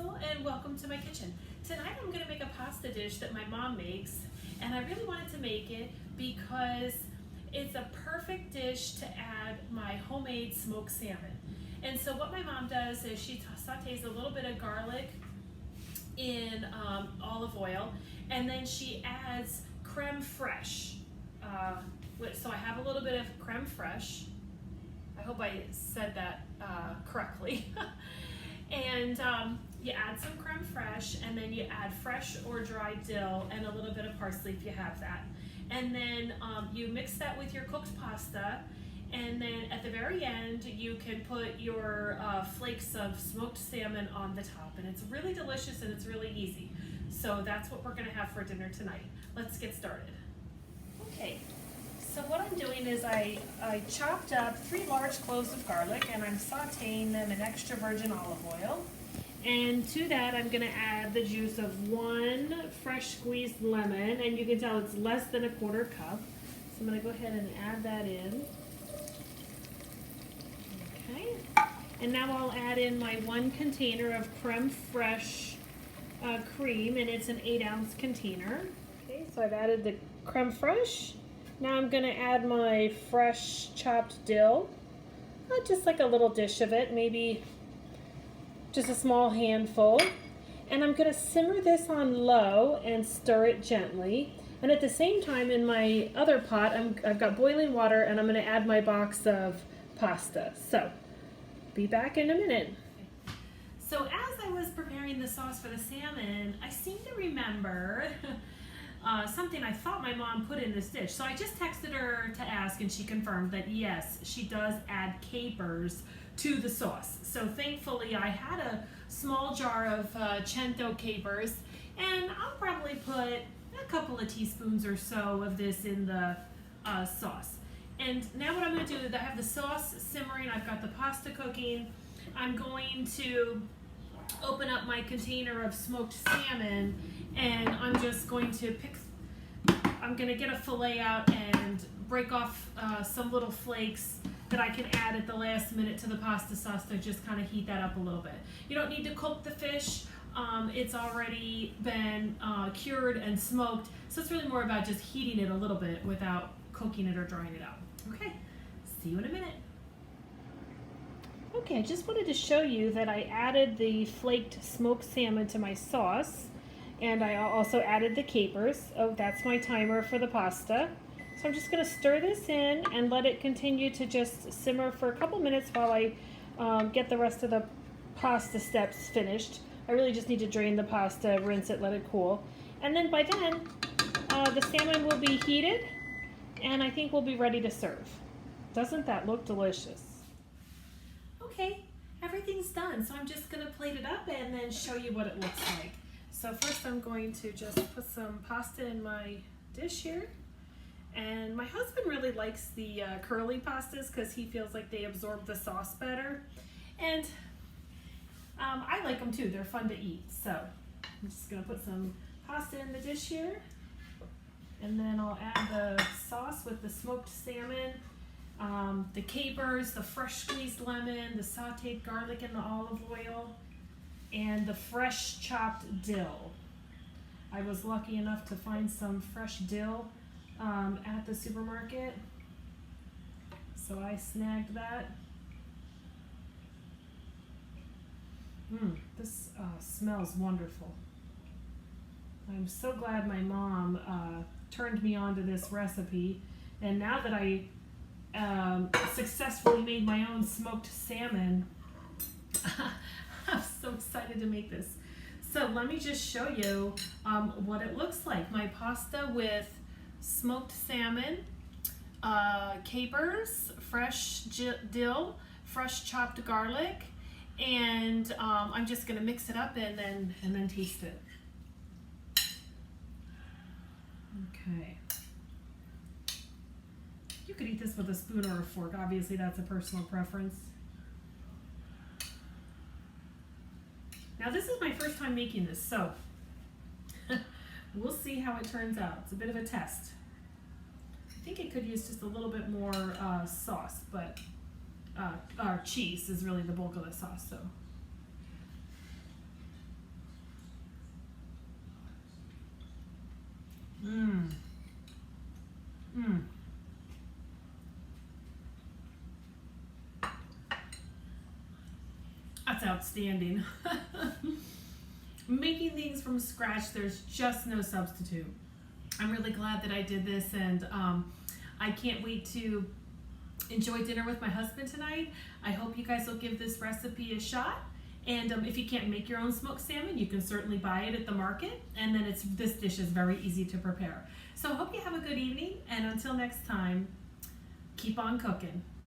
Crystal and welcome to my kitchen. Tonight I'm going to make a pasta dish that my mom makes, and I really wanted to make it because it's a perfect dish to add my homemade smoked salmon. And so what my mom does is she sautés a little bit of garlic in olive oil, and then she adds creme fraiche. So I have a little bit of creme fraiche. I hope I said that correctly. And you add some creme fraiche, and then you add fresh or dried dill and a little bit of parsley if you have that. And then you mix that with your cooked pasta, and then at the very end you can put your flakes of smoked salmon on the top, and it's really delicious and it's really easy. So that's what we're going to have for dinner tonight. Let's get started. Okay. So what I'm doing is I chopped up 3 large cloves of garlic, and I'm sauteing them in extra virgin olive oil. And to that I'm going to add the juice of 1 fresh squeezed lemon, and you can tell it's less than a 1/4 cup. So I'm going to go ahead and add that in. Okay. And now I'll add in my 1 container of creme fraiche cream, and it's an 8-ounce container. Okay, so I've added the creme fraiche. Now I'm going to add my fresh chopped dill, just like a little dish of it, maybe just a small handful. And I'm going to simmer this on low and stir it gently. And at the same time in my other pot, I've got boiling water, and I'm going to add my box of pasta. So, be back in a minute. So as I was preparing the sauce for the salmon, I seem to remember something I thought my mom put in this dish. So I just texted her to ask, and she confirmed that yes, she does add capers to the sauce. So thankfully I had a small jar of cento capers, and I'll probably put a couple of teaspoons or so of this in the sauce. And now what I'm going to do is I have the sauce simmering, I've got the pasta cooking. I'm going to open up my container of smoked salmon, and I'm just going to I'm going to get a fillet out and break off some little flakes that I can add at the last minute to the pasta sauce to just kind of heat that up a little bit. You don't need to cook the fish. It's already been cured and smoked, so it's really more about just heating it a little bit without cooking it or drying it out. Okay, see you in a minute. Okay, I just wanted to show you that I added the flaked smoked salmon to my sauce, and I also added the capers. Oh, that's my timer for the pasta. So I'm just going to stir this in and let it continue to just simmer for a couple minutes while I get the rest of the pasta steps finished. I really just need to drain the pasta, rinse it, let it cool. And then by then, the salmon will be heated, and I think we'll be ready to serve. Doesn't that look delicious? Okay, everything's done. So I'm just going to plate it up and then show you what it looks like. So first I'm going to just put some pasta in my dish here. And my husband really likes the curly pastas because he feels like they absorb the sauce better. And I like them too, they're fun to eat. So I'm just going to put some pasta in the dish here. And then I'll add the sauce with the smoked salmon, the capers, the fresh squeezed lemon, the sauteed garlic and the olive oil, and the fresh chopped dill. I was lucky enough to find some fresh dill at the supermarket, so I snagged that. This smells wonderful. I'm so glad my mom turned me on to this recipe, and now that I successfully made my own smoked salmon, I'm so excited to make this. So let me just show you what it looks like. My pasta with smoked salmon, capers, fresh dill, fresh chopped garlic, and I'm just going to mix it up and then taste it. Okay. You could eat this with a spoon or a fork. Obviously, that's a personal preference. Now, this is my first time making this, so we'll see how it turns out. It's a bit of a test. I think it could use just a little bit more sauce, but cheese is really the bulk of the sauce. So That's outstanding. Making things from scratch, there's just no substitute. I'm really glad that I did this, and I can't wait to enjoy dinner with my husband tonight. I hope you guys will give this recipe a shot. And if you can't make your own smoked salmon, you can certainly buy it at the market. And then this dish is very easy to prepare. So I hope you have a good evening. And until next time, keep on cooking.